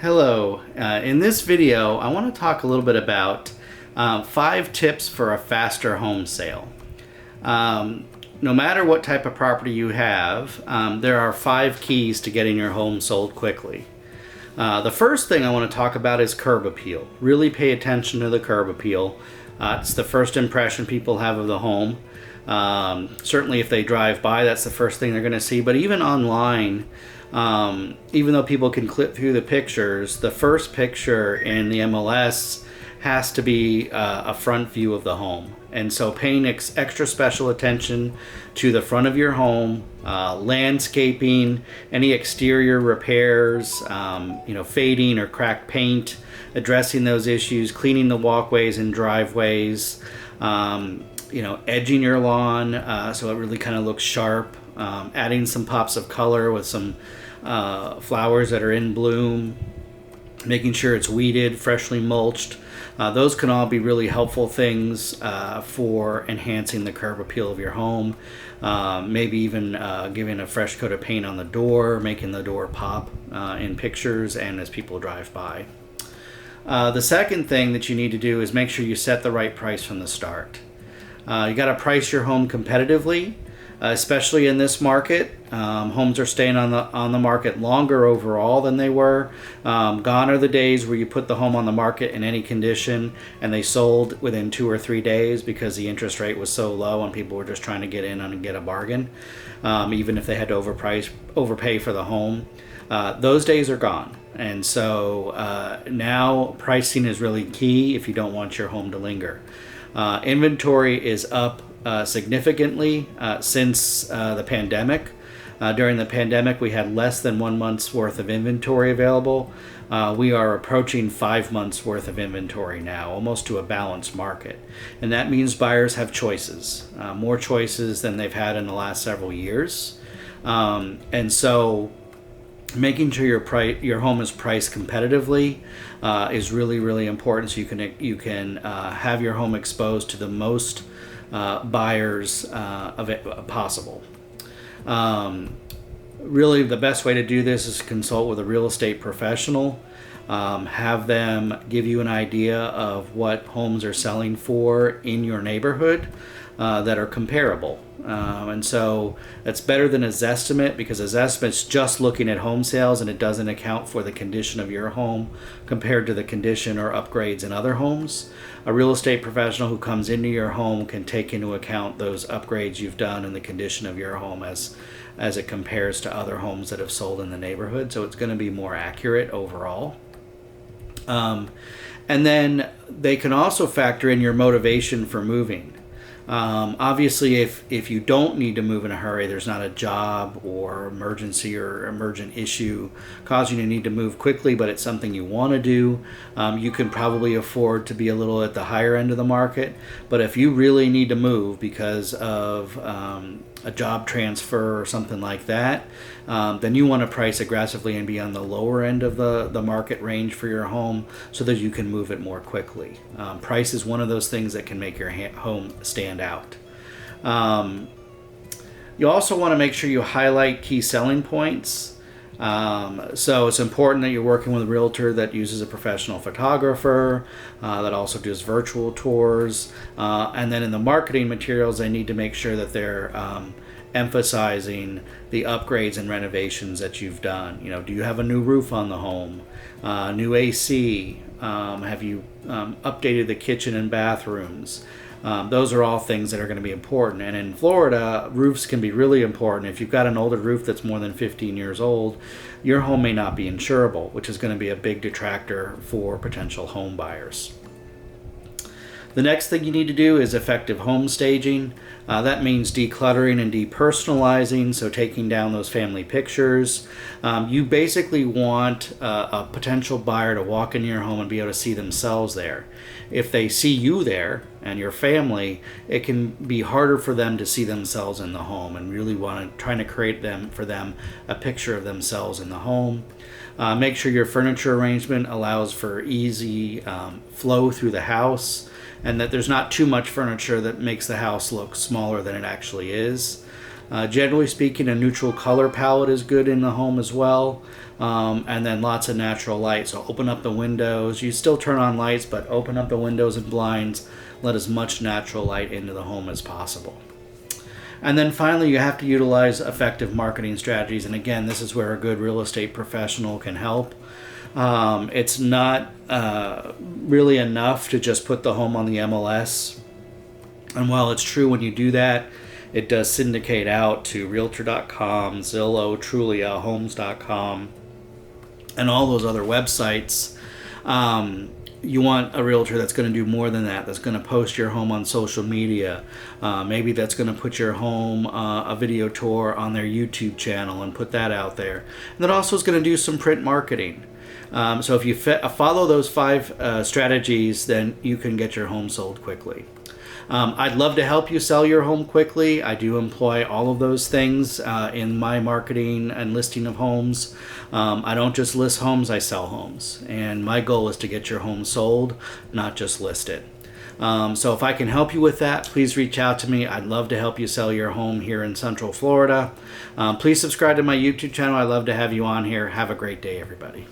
Hello. In this video, I want to talk a little bit about 5 tips for a faster home sale. No matter what type of property you have, there are 5 keys to getting your home sold quickly. The first thing I want to talk about is curb appeal. Really pay attention to the curb appeal. It's the first impression people have of the home. Certainly if they drive by, that's the first thing they're going to see. But even online, even though people can click through the pictures, the first picture in the MLS has to be a front view of the home. And so paying extra special attention to the front of your home, landscaping, any exterior repairs, fading or cracked paint, addressing those issues, cleaning the walkways and driveways, edging your lawn so it really kind of looks sharp, adding some pops of color with some flowers that are in bloom, making sure it's weeded, freshly mulched. Those can all be really helpful things for enhancing the curb appeal of your home. Maybe even giving a fresh coat of paint on the door, making the door pop in pictures and as people drive by. The second thing that you need to do is make sure you set the right price from the start. You got to price your home competitively, especially in this market. Homes are staying on the market longer overall than they were. Gone are the days where you put the home on the market in any condition and they sold within 2 or 3 days because the interest rate was so low and people were just trying to get in and get a bargain, even if they had to overpay for the home. Those days are gone. And so now pricing is really key if you don't want your home to linger. Inventory is up significantly since the pandemic. During the pandemic, we had less than 1 month's worth of inventory available. We are approaching 5 months worth of inventory now, almost to a balanced market. And that means buyers have choices, more choices than they've had in the last several years. And so making sure your home is priced competitively is really, really important, so you can have your home exposed to the most buyers of it possible. Really, the best way to do this is to consult with a real estate professional. Have them give you an idea of what homes are selling for in your neighborhood that are comparable. And so that's better than a Zestimate, because a Zestimate's just looking at home sales and it doesn't account for the condition of your home compared to the condition or upgrades in other homes. A real estate professional who comes into your home can take into account those upgrades you've done and the condition of your home as it compares to other homes that have sold in the neighborhood. So it's going to be more accurate overall. And then they can also factor in your motivation for moving. Obviously, if you don't need to move in a hurry, there's not a job or emergency or emergent issue causing you to need to move quickly, but it's something you want to do, you can probably afford to be a little at the higher end of the market. But if you really need to move because of a job transfer or something like that, then you want to price aggressively and be on the lower end of the market range for your home so that you can move it more quickly. Price is one of those things that can make your home stand out. You also want to make sure you highlight key selling points. So it's important that you're working with a realtor that uses a professional photographer, that also does virtual tours. And then in the marketing materials, they need to make sure that they're emphasizing the upgrades and renovations that you've done. Do you have a new roof on the home? New AC? Have you updated the kitchen and bathrooms? Those are all things that are going to be important. And in Florida, roofs can be really important. If you've got an older roof that's more than 15 years old, your home may not be insurable, which is going to be a big detractor for potential home buyers. The next thing you need to do is effective home staging. That means decluttering and depersonalizing, so taking down those family pictures. You basically want a potential buyer to walk into your home and be able to see themselves there. If they see you there and your family, it can be harder for them to see themselves in the home, and really trying to create for them a picture of themselves in the home. Make sure your furniture arrangement allows for easy flow through the house, and that there's not too much furniture that makes the house look smaller than it actually is. Generally speaking, a neutral color palette is good in the home as well. And then lots of natural light. So open up the windows. You still turn on lights, but open up the windows and blinds. Let as much natural light into the home as possible. And then finally, you have to utilize effective marketing strategies. And again, this is where a good real estate professional can help. It's not really enough to just put the home on the MLS. And while it's true when you do that, it does syndicate out to Realtor.com, Zillow, Trulia, Homes.com, and all those other websites. You want a realtor that's going to do more than that, that's going to post your home on social media. Maybe that's going to put your home a video tour on their YouTube channel and put that out there. And that also is going to do some print marketing. So if you follow those 5 strategies, then you can get your home sold quickly. I'd love to help you sell your home quickly. I do employ all of those things in my marketing and listing of homes. I don't just list homes, I sell homes. And my goal is to get your home sold, not just listed. So if I can help you with that, please reach out to me. I'd love to help you sell your home here in Central Florida. Please subscribe to my YouTube channel. I'd love to have you on here. Have a great day, everybody.